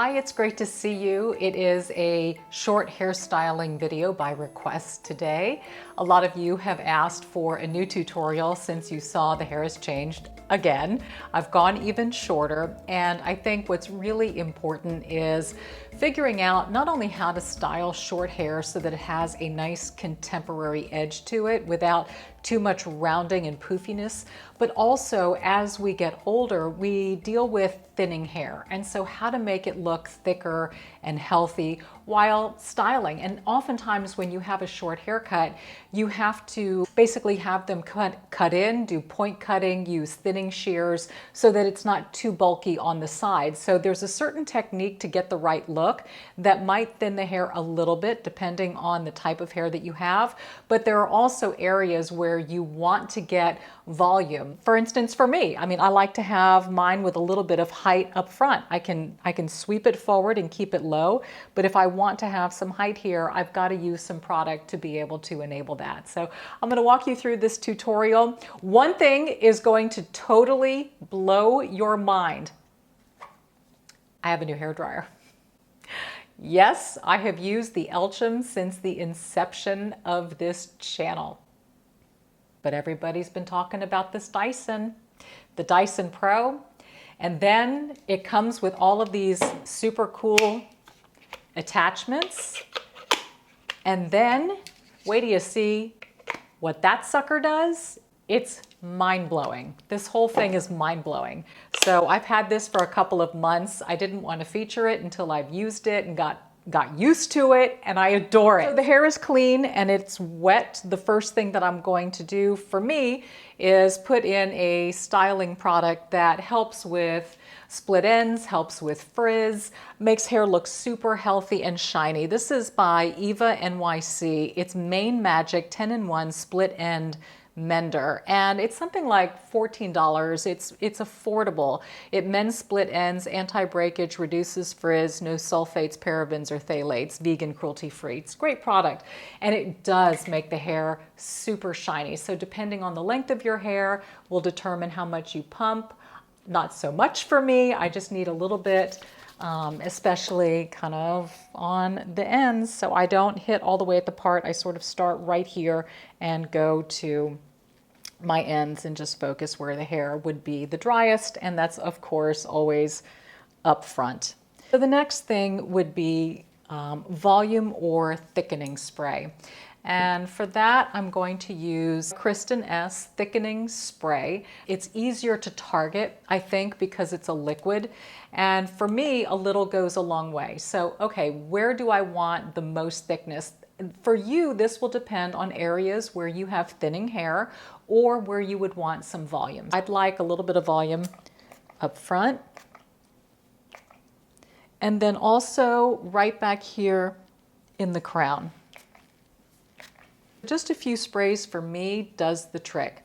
Hi, it's great to see you. It is a short hairstyling video by request today. A lot of you have asked for a new tutorial since you saw the hair has changed again. I've gone even shorter, and I think what's really important is figuring out not only how to style short hair so that it has a nice contemporary edge to it without too much rounding and poofiness, but also as we get older, we deal with thinning hair. And so how to make it look thicker and healthy while styling. And oftentimes when you have a short haircut, you have to basically have them cut in, do point cutting, use thinning shears so that it's not too bulky on the side. So there's a certain technique to get the right look that might thin the hair a little bit depending on the type of hair that you have. But there are also areas where you want to get volume. For instance, for me, I like to have mine with a little bit of height up front. I can sweep it forward and keep it low, but if I want to have some height here, I've got to use some product to be able to enable that. So I'm going to walk you through this tutorial. One thing is going to totally blow your mind. I have a new hairdryer. Yes, I have used the Elchum since the inception of this channel. But everybody's been talking about this Dyson, the Dyson Pro. And then it comes with all of these super cool attachments. And then wait till you see what that sucker does. It's mind-blowing. This whole thing is mind-blowing. So I've had this for a couple of months. I didn't want to feature it until I've used it and got used to it, and I adore it. So the hair is clean and it's wet. The first thing that I'm going to do for me is put in a styling product that helps with split ends, helps with frizz, makes hair look super healthy and shiny. This is by Eva NYC. It's Main Magic 10-in-1 split end mender, and it's something like $14. It's affordable. It mends split ends, anti-breakage, reduces frizz, no sulfates, parabens, or phthalates, vegan, cruelty-free. It's a great product, and it does make the hair super shiny. So depending on the length of your hair will determine how much you pump. Not so much for me. I just need a little bit, especially kind of on the ends, so I don't hit all the way at the part. I sort of start right here and go to my ends and just focus where the hair would be the driest, and that's of course always up front. So the next thing would be volume or thickening spray. And for that, I'm going to use Kristen S thickening spray. It's easier to target, I think, because it's a liquid. And for me, a little goes a long way. So, okay, where do I want the most thickness? For you, this will depend on areas where you have thinning hair or where you would want some volume. I'd like a little bit of volume up front. And then also right back here in the crown. Just a few sprays for me does the trick,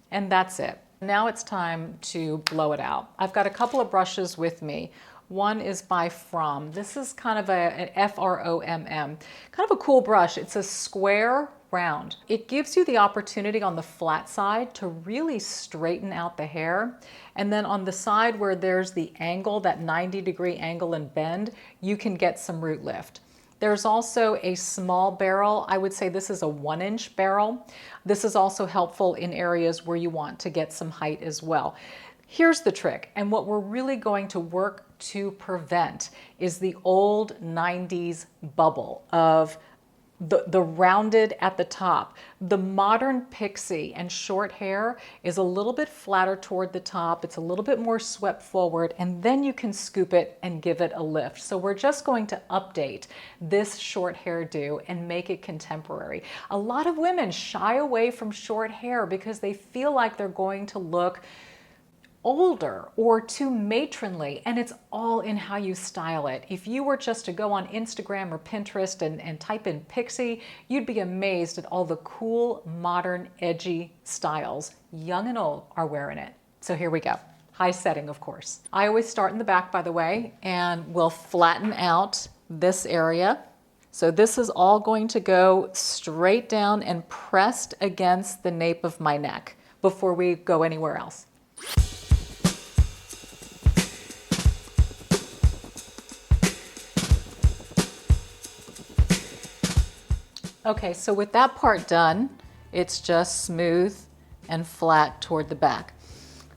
and that's it. Now it's time to blow it out. I've got a couple of brushes with me. One is by From. This is kind of an F-R-O-M-M, kind of a cool brush. It's a square round. It gives you the opportunity on the flat side to really straighten out the hair. And then on the side where there's the angle, that 90-degree angle and bend, you can get some root lift. There's also a small barrel. I would say this is a 1-inch barrel. This is also helpful in areas where you want to get some height as well. Here's the trick, and what we're really going to work to prevent is the old 90s bubble of the rounded at the top. The modern pixie and short hair is a little bit flatter toward the top. It's a little bit more swept forward, and then you can scoop it and give it a lift. So we're just going to update this short hairdo and make it contemporary. A lot of women shy away from short hair because they feel like they're going to look older or too matronly, and it's all in how you style it. If you were just to go on Instagram or Pinterest and type in pixie, you'd be amazed at all the cool, modern, edgy styles. Young and old are wearing it. So here we go. High setting, of course. I always start in the back, by the way, and we'll flatten out this area. So this is all going to go straight down and pressed against the nape of my neck before we go anywhere else. Okay, so with that part done, it's just smooth and flat toward the back.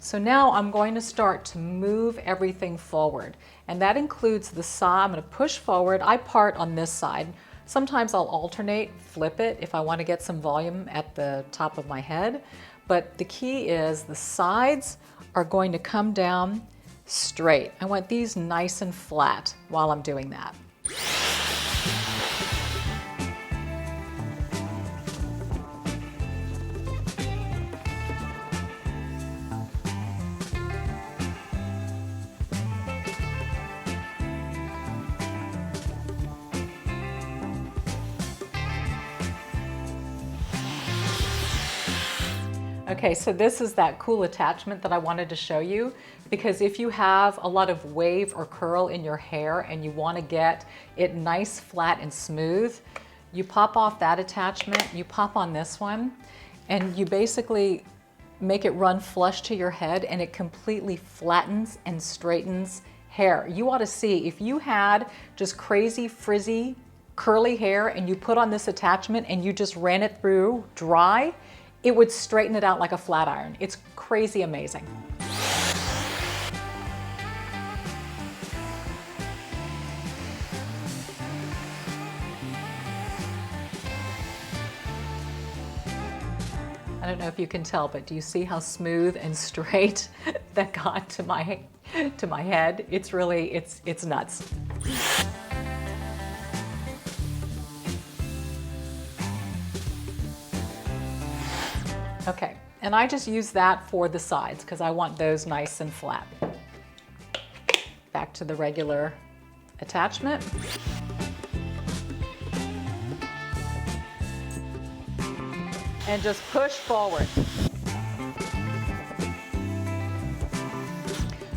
So now I'm going to start to move everything forward, and that includes the side. I'm going to push forward. I part on this side. Sometimes I'll alternate, flip it if I want to get some volume at the top of my head. But the key is the sides are going to come down straight. I want these nice and flat while I'm doing that. Okay, so this is that cool attachment that I wanted to show you, because if you have a lot of wave or curl in your hair and you want to get it nice, flat, and smooth, you pop off that attachment, you pop on this one, and you basically make it run flush to your head, and it completely flattens and straightens hair. You ought to see, if you had just crazy, frizzy, curly hair and you put on this attachment and you just ran it through dry, it would straighten it out like a flat iron. It's crazy amazing. I don't know if you can tell, but do you see how smooth and straight that got to my head? It's really, it's nuts. Okay, and I just use that for the sides because I want those nice and flat. Back to the regular attachment. And just push forward.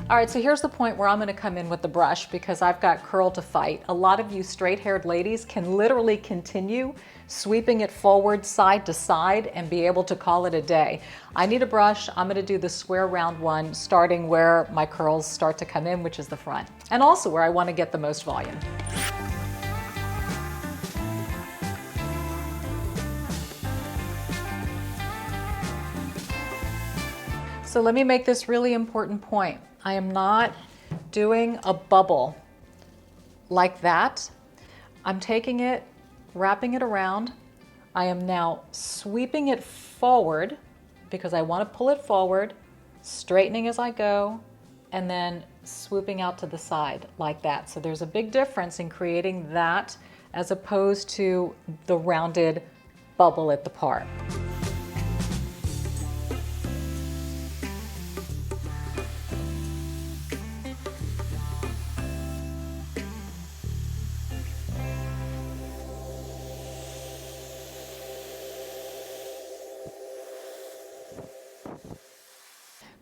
All right, so here's the point where I'm going to come in with the brush because I've got curl to fight. A lot of you straight-haired ladies can literally continue sweeping it forward side to side and be able to call it a day. I need a brush. I'm going to do the square round one starting where my curls start to come in, which is the front, and also where I want to get the most volume. So let me make this really important point. I am not doing a bubble like that. I'm taking it, wrapping it around. I am now sweeping it forward because I want to pull it forward, straightening as I go, and then swooping out to the side like that. So there's a big difference in creating that as opposed to the rounded bubble at the part.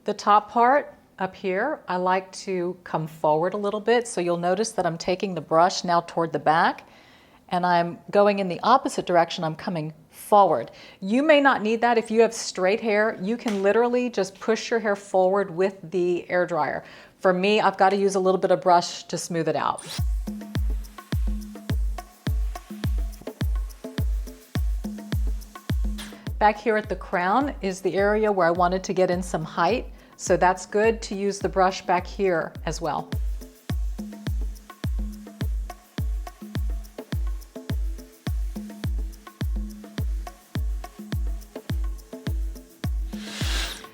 The top part up here, I like to come forward a little bit. So you'll notice that I'm taking the brush now toward the back and I'm going in the opposite direction. I'm coming forward. You may not need that. If you have straight hair, you can literally just push your hair forward with the air dryer. For me, I've got to use a little bit of brush to smooth it out. Back here at the crown is the area where I wanted to get in some height, so that's good to use the brush back here as well.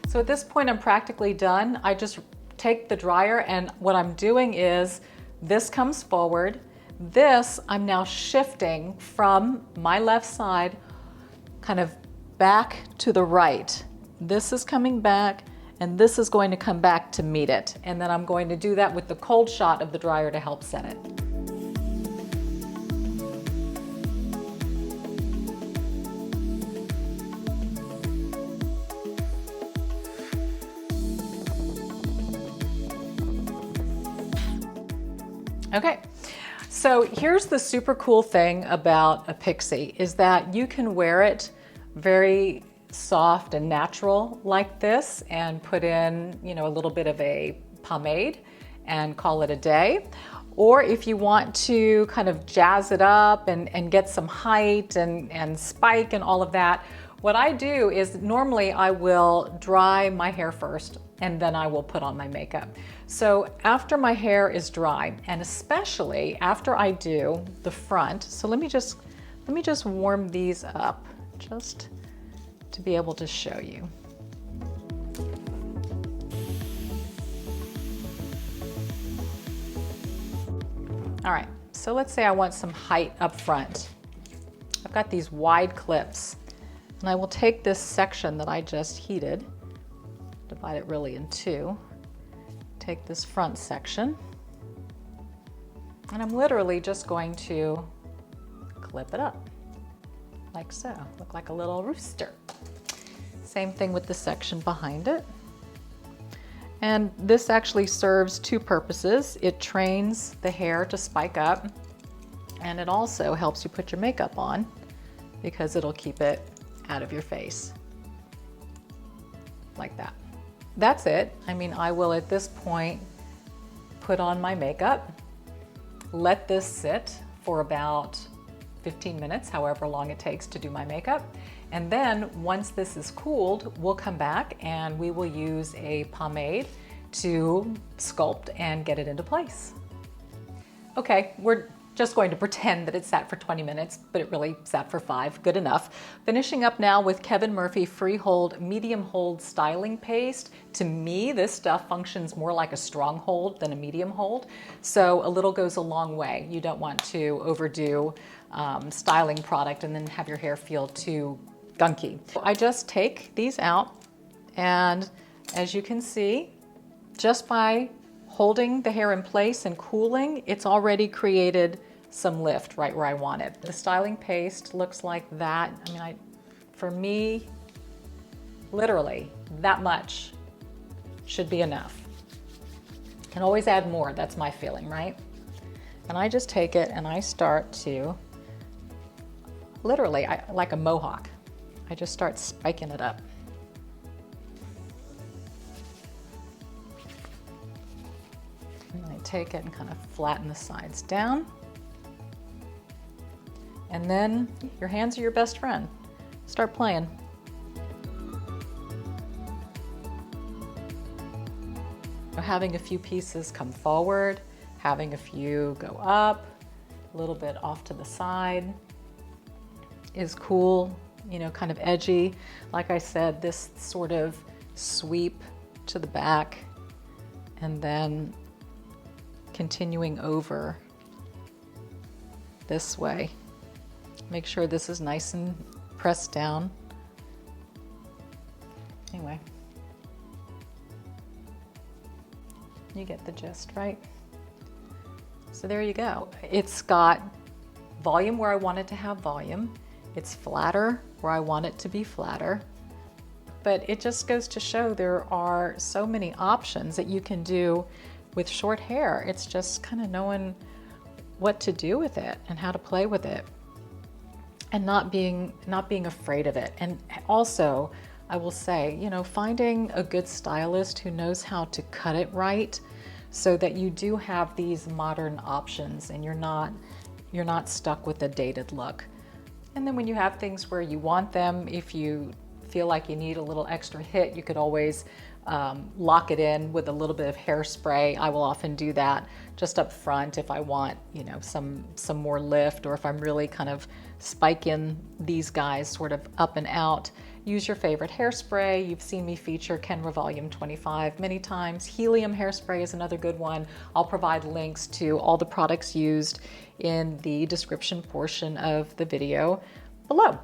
So at this point I'm practically done. I just take the dryer and what I'm doing is this comes forward. This I'm now shifting from my left side kind of back to the right. This is coming back and this is going to come back to meet it. And then I'm going to do that with the cold shot of the dryer to help set it. Okay, so here's the super cool thing about a pixie is that you can wear it very soft and natural like this and put in, you know, a little bit of a pomade and call it a day. Or if you want to kind of jazz it up and get some height and spike and all of that, what I do is normally I will dry my hair first and then I will put on my makeup. So after my hair is dry, and especially after I do the front, so let me just warm these up just to be able to show you. All right, so let's say I want some height up front. I've got these wide clips, and I will take this section that I just heated, divide it really in two, take this front section, and I'm literally just going to clip it up, like so, look like a little rooster. Same thing with the section behind it. And this actually serves two purposes. It trains the hair to spike up, and it also helps you put your makeup on because it'll keep it out of your face, like that. That's it. I mean, I will at this point put on my makeup, let this sit for about 15 minutes, however long it takes to do my makeup. And then once this is cooled, we'll come back and we will use a pomade to sculpt and get it into place. Okay, we're just going to pretend that it sat for 20 minutes, but it really sat for 5, good enough. Finishing up now with Kevin Murphy Freehold Medium Hold Styling Paste. To me, this stuff functions more like a strong hold than a medium hold, so a little goes a long way. You don't want to overdo styling product and then have your hair feel too gunky. I just take these out, and as you can see, just by holding the hair in place and cooling, it's already created some lift right where I want it. The styling paste looks like that. I mean, for me, literally that much should be enough. Can always add more, that's my feeling, right? And I just take it and I start to, literally, like a mohawk, I just start spiking it up. And I take it and kind of flatten the sides down. And then your hands are your best friend. Start playing. Having a few pieces come forward, having a few go up, a little bit off to the side is cool, you know, kind of edgy. Like I said, this sort of sweep to the back and then continuing over this way. Make sure this is nice and pressed down. Anyway, you get the gist, right? So there you go. It's got volume where I want it to have volume. It's flatter where I want it to be flatter. But it just goes to show there are so many options that you can do with short hair. It's just kind of knowing what to do with it and how to play with it, and not being afraid of it. And also, I will say, you know, finding a good stylist who knows how to cut it right so that you do have these modern options and you're not stuck with a dated look. And then when you have things where you want them, if you feel like you need a little extra hit, you could always lock it in with a little bit of hairspray. I will often do that just up front if I want, you know, some more lift, or if I'm really kind of spiking these guys sort of up and out. Use your favorite hairspray. You've seen me feature Kenra Volume 25 many times. Helium hairspray is another good one. I'll provide links to all the products used in the description portion of the video below.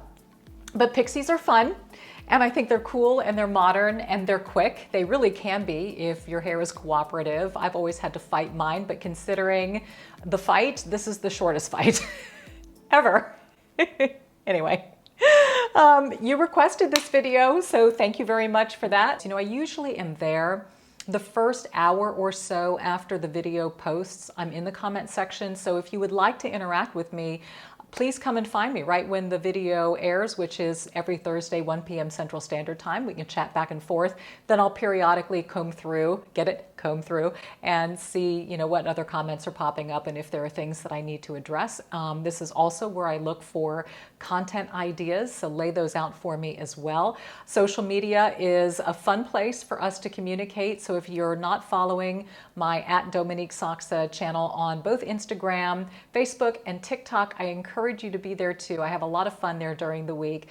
But pixies are fun, and I think they're cool and they're modern and they're quick. They really can be if your hair is cooperative. I've always had to fight mine, but considering the fight, this is the shortest fight ever. Anyway, you requested this video, so thank you very much for that. You know, I usually am there the first hour or so after the video posts. I'm in the comment section, so if you would like to interact with me, please come and find me right when the video airs, which is every Thursday, 1 p.m. Central Standard Time. We can chat back and forth. Then I'll periodically comb through, get it? comb through and see, what other comments are popping up and if there are things that I need to address. This is also where I look for content ideas, so lay those out for me as well. Social media is a fun place for us to communicate, so if you're not following my @Dominique Sachse channel on both Instagram, Facebook, and TikTok, I encourage you to be there too. I have a lot of fun there during the week.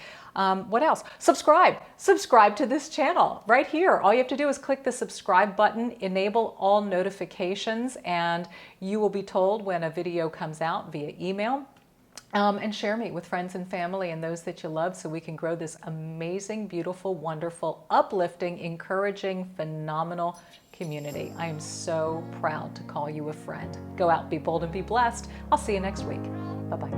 What else? Subscribe to this channel right here. All you have to do is click the subscribe button, enable all notifications, and you will be told when a video comes out via email. And share me with friends and family and those that you love so we can grow this amazing, beautiful, wonderful, uplifting, encouraging, phenomenal community. I am so proud to call you a friend. Go out, be bold, and be blessed. I'll see you next week. Bye-bye.